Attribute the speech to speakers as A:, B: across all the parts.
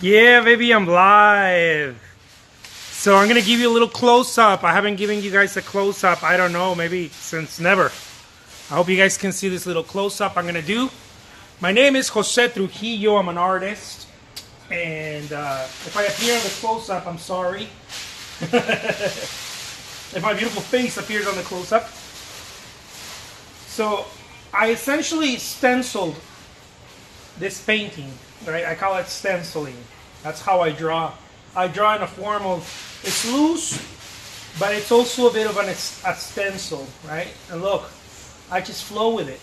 A: Yeah, baby, I'm live. So I'm going to give you a little close-up. I haven't given you guys a close-up, I don't know, maybe since never. I hope you guys can see this little close-up I'm going to do. My name is Jose Trujillo. I'm an artist. And if I appear on the close-up, I'm sorry. If my beautiful face appears on the close-up. So I essentially stenciled this painting, right? I call it stenciling. That's how I draw. I draw in a form of, it's loose, but it's also a bit of a stencil, right? And look, I just flow with it.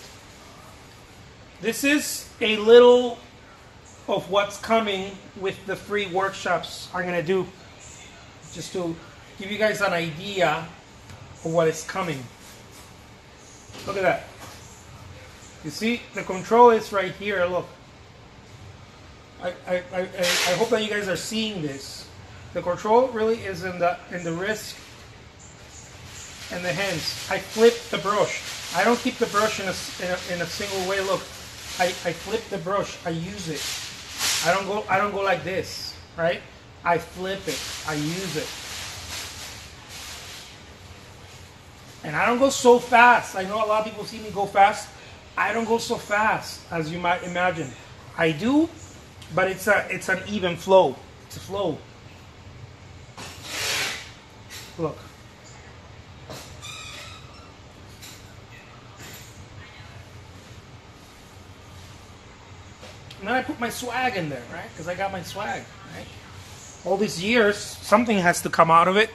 A: This is a little of what's coming with the free workshops I'm going to do, just to give you guys an idea of what is coming. Look at that. You see, the control is right here, look. I hope that you guys are seeing this. The control really is in the wrist and the hands. I flip the brush. I don't keep the brush in a single way. Look, I flip the brush. I use it. I don't go like this, right? I flip it. I use it. And I don't go so fast. I know a lot of people see me go fast. I don't go so fast as you might imagine. I do, but it's an even flow. It's a flow. Look. And then I put my swag in there, right? Because I got my swag, right? All these years, something has to come out of it.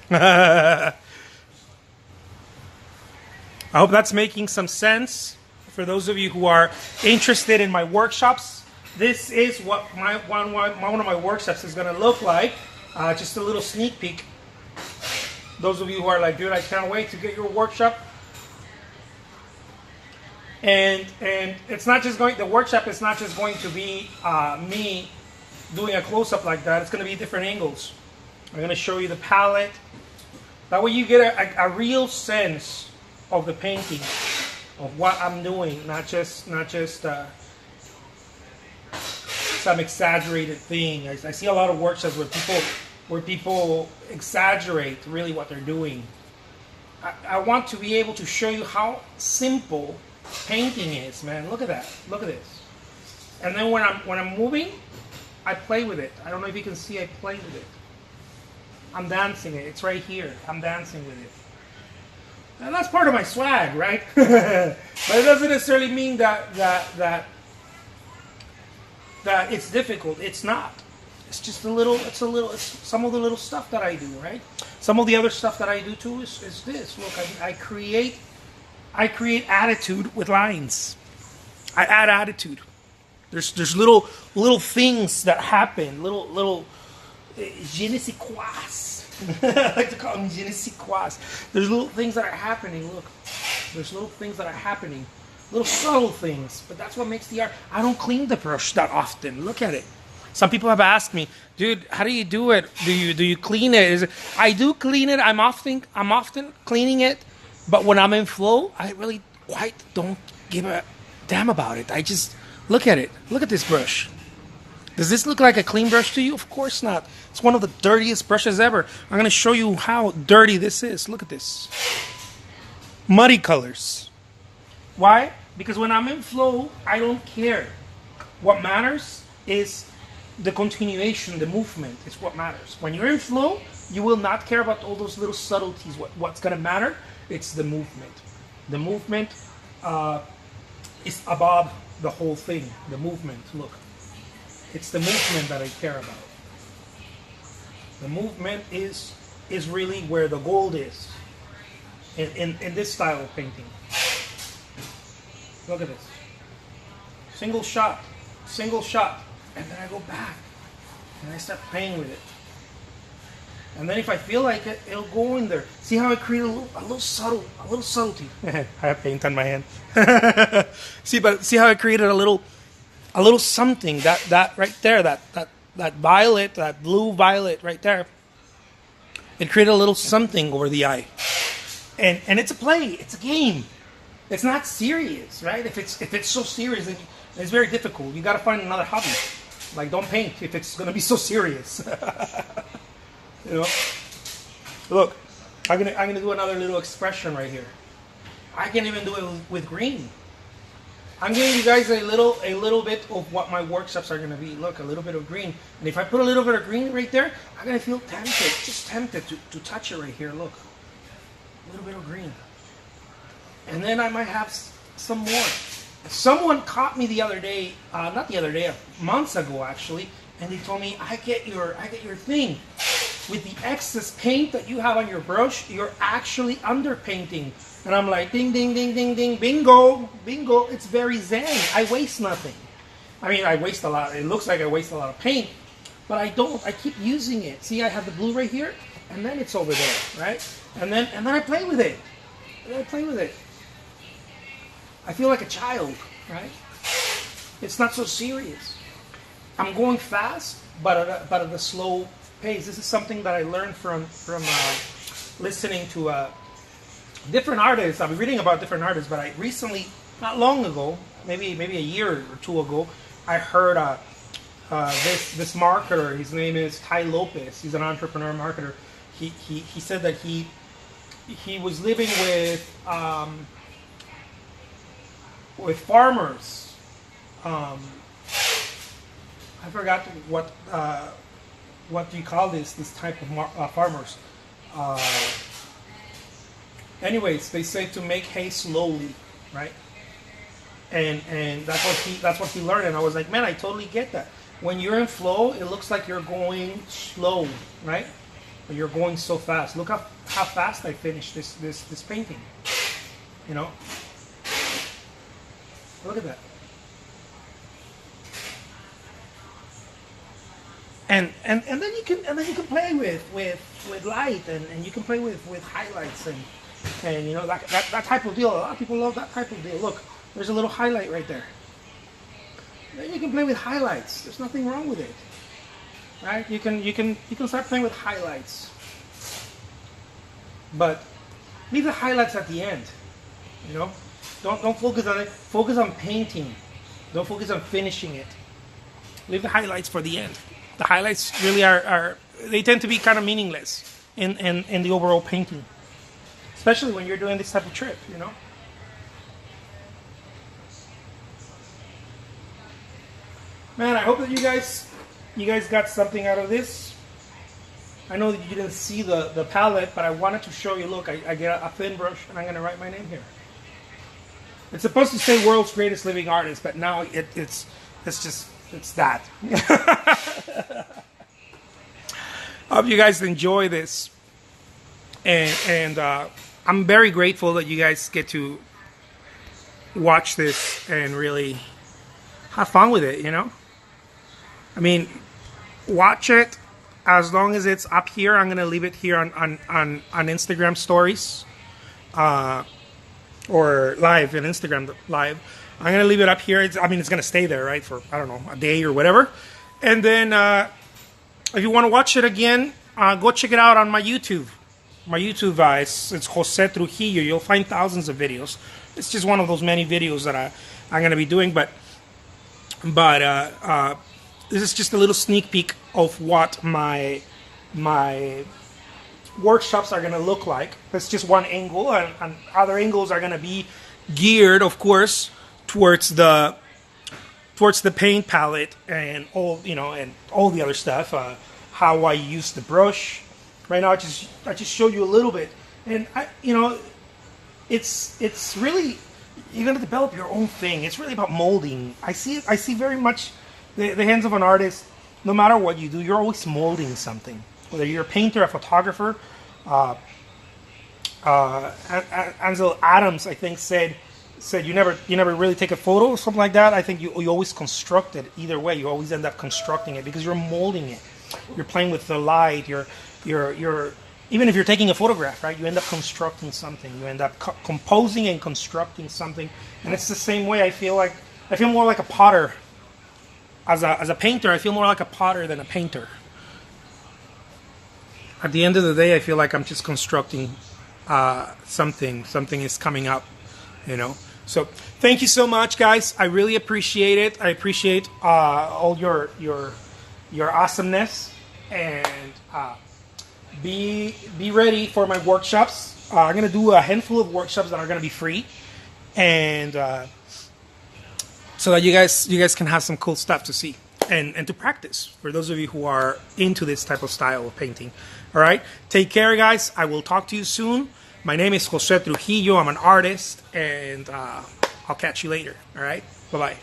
A: I hope that's making some sense. For those of you who are interested in my workshops, this is what one of my workshops is going to look like. Just a little sneak peek. Those of you who are like, dude, I can't wait to get your workshop. And it's not just going. The workshop is not just going to be me doing a close-up like that. It's going to be different angles. I'm going to show you the palette. That way you get a real sense of the painting, of what I'm doing, not just some exaggerated thing. I see a lot of workshops where people exaggerate really what they're doing. I want to be able to show you how simple painting is, man. Look at that. Look at this. And then when I'm moving, I play with it. I don't know if you can see. I play with it. I'm dancing it. It's right here. I'm dancing with it. And that's part of my swag, right? But it doesn't necessarily mean that it's difficult. It's not. It's just it's some of the little stuff that I do, right? Some of the other stuff that I do too is this. Look, I create attitude with lines. I add attitude. There's little things that happen, little je ne sais quoi. I like to call them je ne sais quoi. There's little things that are happening. Look, there's little things that are happening, little subtle things. But that's what makes the art. I don't clean the brush that often. Look at it. Some people have asked me, dude, how do you do it? Do you clean it? I do clean it. I'm often cleaning it, but when I'm in flow, I really quite don't give a damn about it. I just look at it. Look at this brush. Does this look like a clean brush to you? Of course not. It's one of the dirtiest brushes ever. I'm going to show you how dirty this is. Look at this. Muddy colors. Why? Because when I'm in flow, I don't care. What matters is the continuation, the movement is what matters. When you're in flow, you will not care about all those little subtleties. What's going to matter? It's the movement. The movement is above the whole thing. The movement, look. It's the movement that I care about. The movement is really where the gold is in this style of painting. Look at this. Single shot, and then I go back and I start playing with it. And then if I feel like it, it'll go in there. See how I create a little subtlety. I have paint on my hand. see how I created a little something that right there, that violet, that blue violet right there. It created a little something over the eye. And it's a play, it's a game. It's not serious, right? If it's so serious, then it's very difficult. You got to find another hobby. Like, don't paint if it's gonna be so serious. You know. Look, I'm gonna do another little expression right here. I can even do it with green. I'm giving you guys a little bit of what my workshops are gonna be. Look, a little bit of green, and if I put a little bit of green right there, I'm gonna feel tempted, just tempted to touch it right here. Look, a little bit of green, and then I might have some more. Someone caught me the other day, not the other day, months ago actually, and they told me, I get your thing. With the excess paint that you have on your brush, you're actually underpainting. And I'm like, ding, ding, ding, ding, ding, bingo, bingo. It's very zen. I waste nothing. I mean, I waste a lot. It looks like I waste a lot of paint, but I don't. I keep using it. See, I have the blue right here, and then it's over there, right? And then I play with it. And then I play with it. I feel like a child, right? It's not so serious. I'm going fast, but at a slow pace. This is something that I learned from listening to different artists. I've been reading about different artists, but I recently, not long ago, maybe a year or two ago, I heard this marketer. His name is Ty Lopez. He's an entrepreneur marketer. He said that he was living with farmers. I forgot what do you call this type of farmers. Anyways, they say to make hay slowly, right? And that's what he learned. And I was like, man, I totally get that. When you're in flow, it looks like you're going slow, right? But you're going so fast. Look how fast I finished this painting. You know? Look at that. And then you can play with light and you can play with highlights and you know that type of deal. A lot of people love that type of deal. Look, there's a little highlight right there. Then you can play with highlights. There's nothing wrong with it, right? You can start playing with highlights, but leave the highlights at the end. You know, don't focus on it. Focus on painting. Don't focus on finishing it. Leave the highlights for the end. The highlights really are they tend to be kind of meaningless in the overall painting, especially when you're doing this type of trip, you know. Man, I hope that you guys got something out of this. I know that you didn't see the palette, but I wanted to show you. Look, I get a thin brush and I'm gonna write my name here. It's supposed to say world's greatest living artist, but now it's that. I hope you guys enjoy this, and I'm very grateful that you guys get to watch this and really have fun with it. You know, I mean, watch it as long as it's up here. I'm gonna leave it here on Instagram stories, or live in Instagram live. I'm going to leave it up here. It's going to stay there, right, for, I don't know, a day or whatever. And then if you want to watch it again, go check it out on my YouTube. My YouTube, it's Jose Trujillo. You'll find thousands of videos. It's just one of those many videos that I'm going to be doing. But this is just a little sneak peek of what my workshops are going to look like. That's just one angle. And other angles are going to be geared, of course, towards the paint palette and all, you know, and all the other stuff. How I use the brush. Right now, I just showed you a little bit, and it's really, you're gonna develop your own thing. It's really about molding. I see very much the hands of an artist. No matter what you do, you're always molding something. Whether you're a painter, a photographer. Ansel Adams, I think, said you never really take a photo or something like that. I think you always construct it. Either way, you always end up constructing it because you're molding it. You're playing with the light. You're even if you're taking a photograph, right? You end up constructing something. You end up composing and constructing something. And it's the same way. I feel more like a potter. As a painter, I feel more like a potter than a painter. At the end of the day, I feel like I'm just constructing something. Something is coming up, you know. So thank you so much, guys. I really appreciate it. I appreciate all your awesomeness, and be ready for my workshops. I'm gonna do a handful of workshops that are gonna be free, and so that you guys can have some cool stuff to see and to practice for those of you who are into this type of style of painting. All right, take care, guys. I will talk to you soon. My name is Jose Trujillo. I'm an artist, and I'll catch you later. All right, bye-bye.